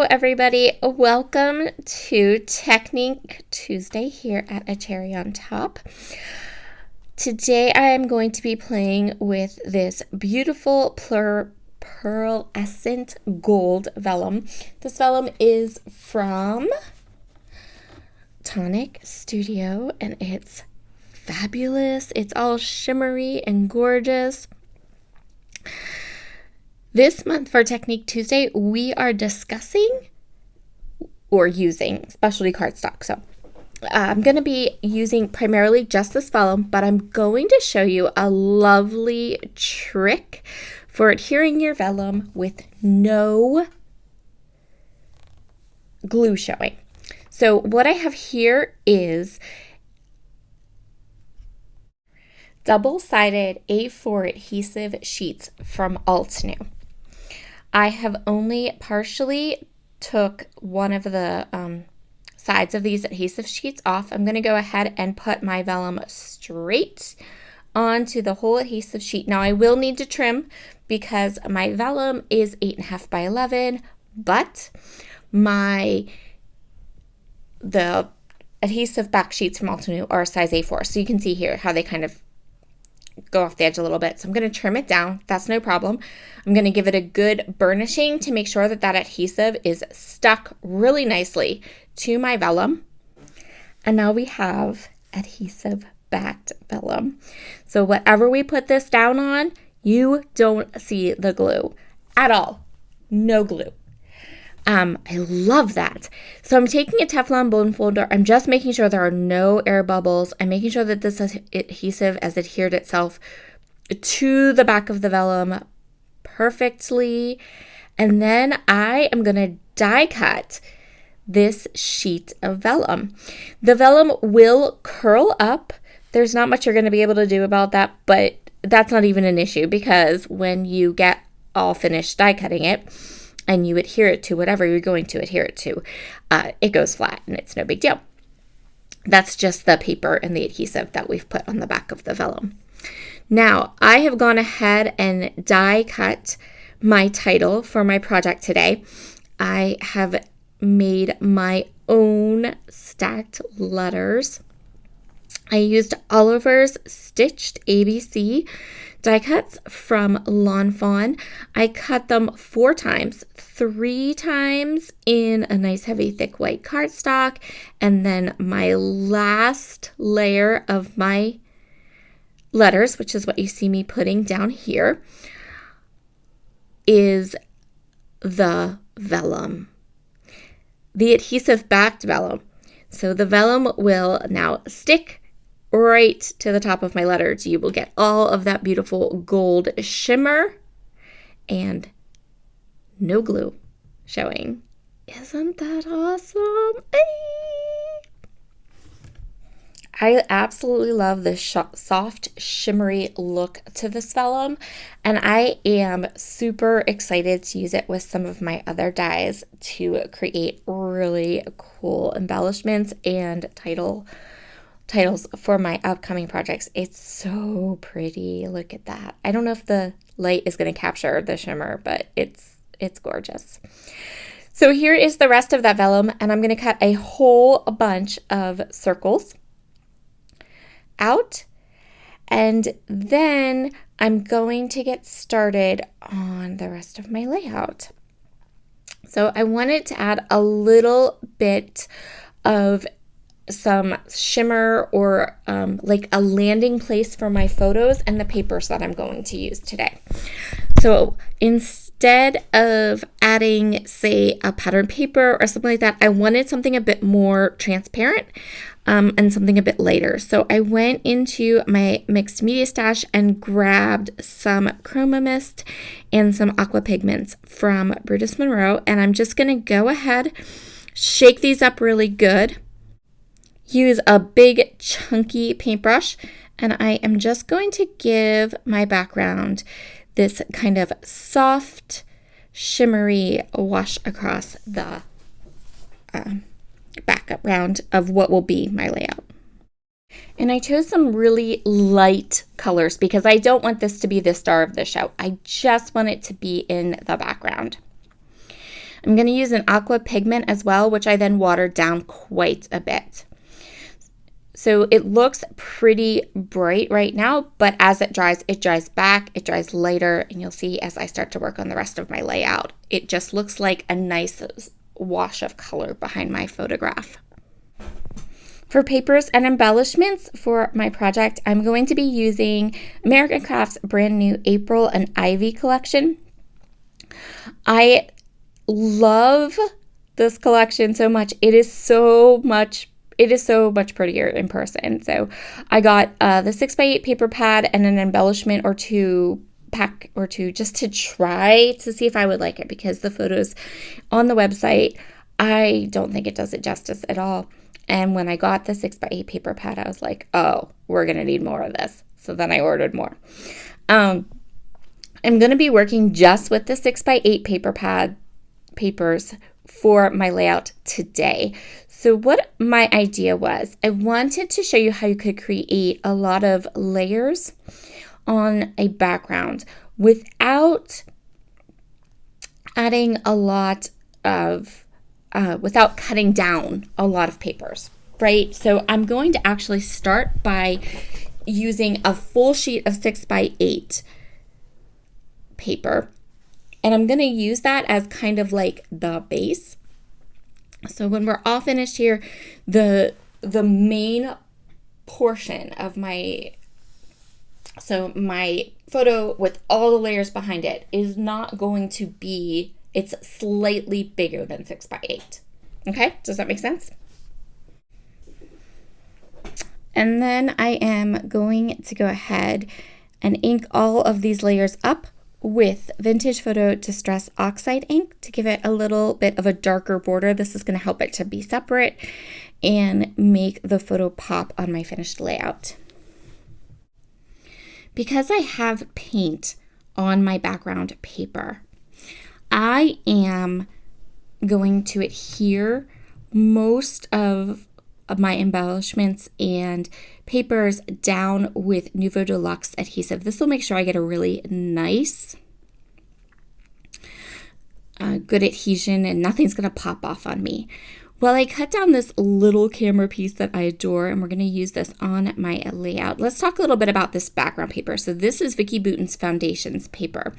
Hello everybody, welcome to Technique Tuesday here at A Cherry on Top. Today I am going to be playing with this beautiful pearlescent gold vellum. This vellum is from Tonic Studio and it's fabulous. It's all shimmery and gorgeous. This month for Technique Tuesday, we are discussing or using specialty cardstock. So I'm going to be using primarily just this vellum, but I'm going to show you a lovely trick for adhering your vellum with no glue showing. So what I have here is double-sided A4 adhesive sheets from Altnew. I have only partially took one of the sides of these adhesive sheets off. I'm going to go ahead and put my vellum straight onto the whole adhesive sheet. Now I will need to trim because my vellum is 8.5 by 11, but the adhesive back sheets from Altnew are size A4. So you can see here how they kind of go off the edge a little bit. So I'm going to trim it down. That's no problem. I'm going to give it a good burnishing to make sure that that adhesive is stuck really nicely to my vellum. And now we have adhesive backed vellum. So whatever we put this down on, you don't see the glue at all. No glue. I love that. So I'm taking a Teflon bone folder. I'm just making sure there are no air bubbles. I'm making sure that this adhesive has adhered itself to the back of the vellum perfectly. And then I am going to die cut this sheet of vellum. The vellum will curl up. There's not much you're going to be able to do about that, but that's not even an issue because when you get all finished die cutting it, and you adhere it to whatever you're going to adhere it to, it goes flat and it's no big deal. That's just the paper and the adhesive that we've put on the back of the vellum. Now, I have gone ahead and die cut my title for my project today. I have made my own stacked letters. I used Oliver's Stitched ABC die cuts from Lawn Fawn. I cut them 4 times, 3 times in a nice heavy thick white cardstock, and then my last layer of my letters, which is what you see me putting down here, is the vellum, the adhesive backed vellum. So the vellum will now stick right to the top of my letters. You will get all of that beautiful gold shimmer and no glue showing. Isn't that awesome? I absolutely love the soft, shimmery look to this vellum, and I am super excited to use it with some of my other dies to create really cool embellishments and titles for my upcoming projects. It's so pretty. Look at that. I don't know if the light is going to capture the shimmer, but it's gorgeous. So here is the rest of that vellum, and I'm going to cut a whole bunch of circles out, and then I'm going to get started on the rest of my layout. So I wanted to add a little bit of some shimmer or like a landing place for my photos and the papers that I'm going to use today. So instead of adding, say, a pattern paper or something like that, I wanted something a bit more transparent and something a bit lighter. So I went into my mixed media stash and grabbed some Chroma Mist and some aqua pigments from Brutus Monroe, and I'm just going to go ahead, shake these up really good. Use a big chunky paintbrush, and I am just going to give my background this kind of soft, shimmery wash across the background of what will be my layout. And I chose some really light colors because I don't want this to be the star of the show. I just want it to be in the background. I'm going to use an aqua pigment as well, which I then watered down quite a bit. So it looks pretty bright right now, but as it dries back, it dries lighter, and you'll see as I start to work on the rest of my layout, it just looks like a nice wash of color behind my photograph. For papers and embellishments for my project, I'm going to be using American Crafts' brand new April and Ivy collection. I love this collection so much. It is so much prettier in person. So I got the 6x8 paper pad and an embellishment or two just to try to see if I would like it, because the photos on the website, I don't think it does it justice at all. And when I got the 6x8 paper pad, I was like, oh, we're going to need more of this. So then I ordered more. I'm going to be working just with the 6x8 paper pad papers for my layout today. So what my idea was, I wanted to show you how you could create a lot of layers on a background without adding a lot of without cutting down a lot of papers, right? So I'm going to actually start by using a full sheet of 6x8 paper, and I'm going to use that as kind of like the base. So when we're all finished here, the main portion of my photo with all the layers behind it is not going to be, it's slightly bigger than 6x8. Okay, does that make sense? And then I am going to go ahead and ink all of these layers up with Vintage Photo Distress Oxide ink to give it a little bit of a darker border. This is going to help it to be separate and make the photo pop on my finished layout. Because I have paint on my background paper, I am going to adhere most of my embellishments and papers down with Nouveau Deluxe adhesive. This will make sure I get a really nice, good adhesion and nothing's going to pop off on me. Well, I cut down this little camera piece that I adore, and we're going to use this on my layout. Let's talk a little bit about this background paper. So this is Vicki Boutin's Foundations paper.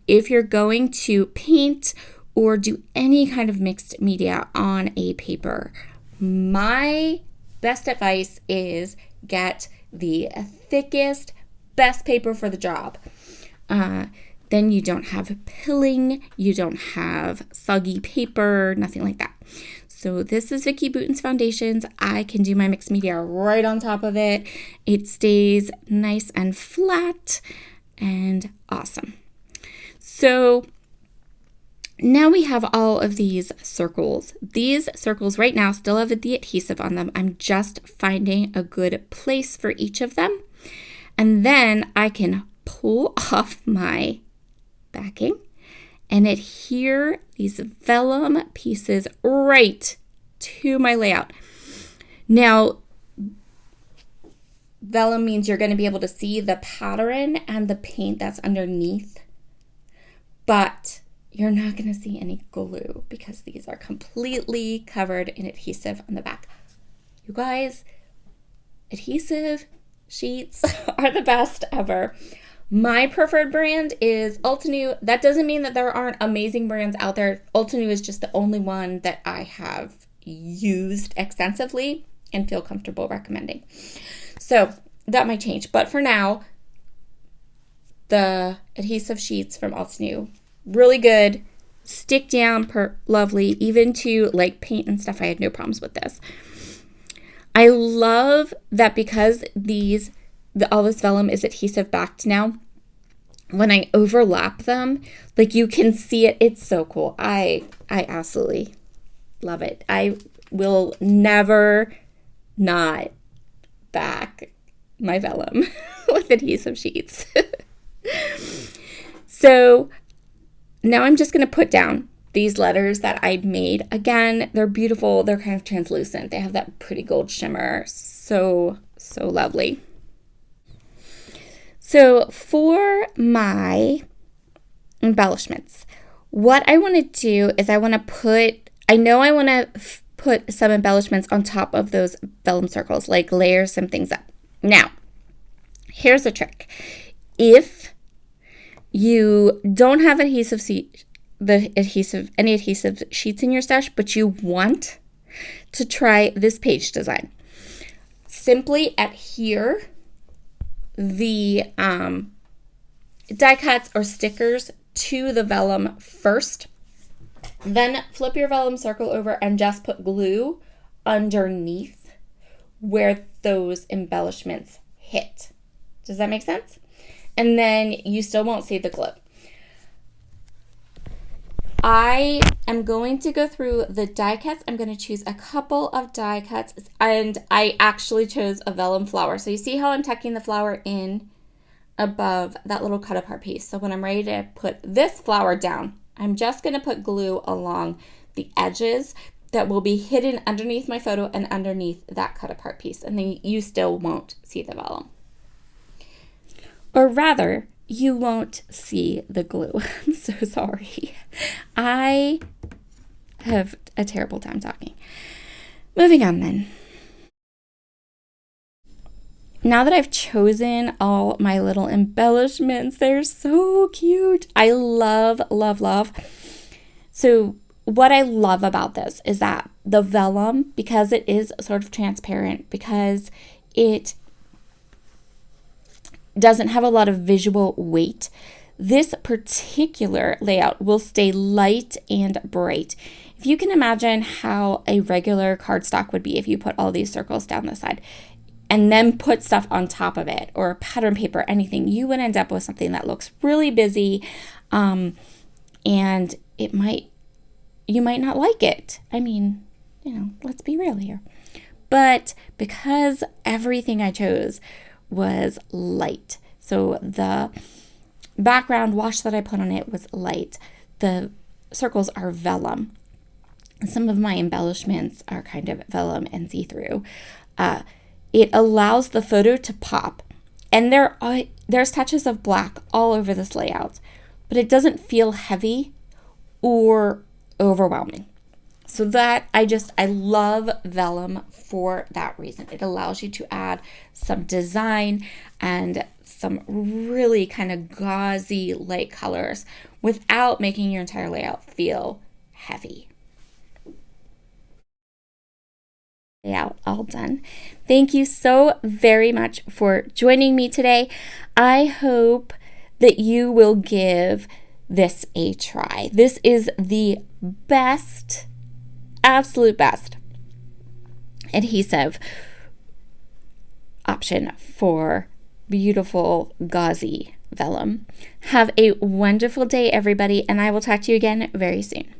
If you're going to paint or do any kind of mixed media on a paper, my best advice is get the thickest, best paper for the job. Then you don't have pilling, you don't have soggy paper, nothing like that. So this is Vicki Boutin's Foundations. I can do my mixed media right on top of it. It stays nice and flat and awesome. So now we have all of these circles. These circles right now still have the adhesive on them. I'm just finding a good place for each of them. And then I can pull off my backing and adhere these vellum pieces right to my layout. Now, vellum means you're going to be able to see the pattern and the paint that's underneath, but you're not going to see any glue because these are completely covered in adhesive on the back. You guys, adhesive sheets are the best ever. My preferred brand is Ultinew. That doesn't mean that there aren't amazing brands out there. Ultinew is just the only one that I have used extensively and feel comfortable recommending. So that might change. But for now, the adhesive sheets from Ultinew, really good. Stick down, lovely. Even to like paint and stuff, I had no problems with this. I love that because all this vellum is adhesive backed now. When I overlap them, like you can see it. It's so cool. I absolutely love it. I will never not back my vellum with adhesive sheets. So now I'm just going to put down these letters that I made. Again, they're beautiful. They're kind of translucent. They have that pretty gold shimmer. So lovely. So for my embellishments, What I want to do is I want to put some embellishments on top of those vellum circles, like layer some things up. Now, here's a trick. If you don't have any adhesive sheets in your stash, but you want to try this page design, simply adhere the die cuts or stickers to the vellum first, then flip your vellum circle over and just put glue underneath where those embellishments hit. Does that make sense? And then you still won't see the glue. I am going to go through the die cuts. I'm going to choose a couple of die cuts, and I actually chose a vellum flower. So you see how I'm tucking the flower in above that little cut apart piece. So when I'm ready to put this flower down, I'm just going to put glue along the edges that will be hidden underneath my photo and underneath that cut apart piece. And then you still won't see the vellum. Or rather, you won't see the glue. I'm so sorry. I have a terrible time talking. Moving on then. Now that I've chosen all my little embellishments, they're so cute. I love, love, love. So what I love about this is that the vellum, because it is sort of transparent, because it doesn't have a lot of visual weight, this particular layout will stay light and bright. If you can imagine how a regular cardstock would be if you put all these circles down the side and then put stuff on top of it, or pattern paper, anything, you would end up with something that looks really busy, and you might not like it. I mean, let's be real here. But because everything I chose was light, so the background wash that I put on it was light, the circles are vellum, some of my embellishments are kind of vellum and see-through, it allows the photo to pop. And there's touches of black all over this layout, but it doesn't feel heavy or overwhelming. So that I love vellum for that reason. It allows you to add some design and some really kind of gauzy light colors without making your entire layout feel heavy. Layout all done. Thank you so very much for joining me today. I hope that you will give this a try. This is the best, absolute best adhesive option for beautiful gauzy vellum. Have a wonderful day, everybody, and I will talk to you again very soon.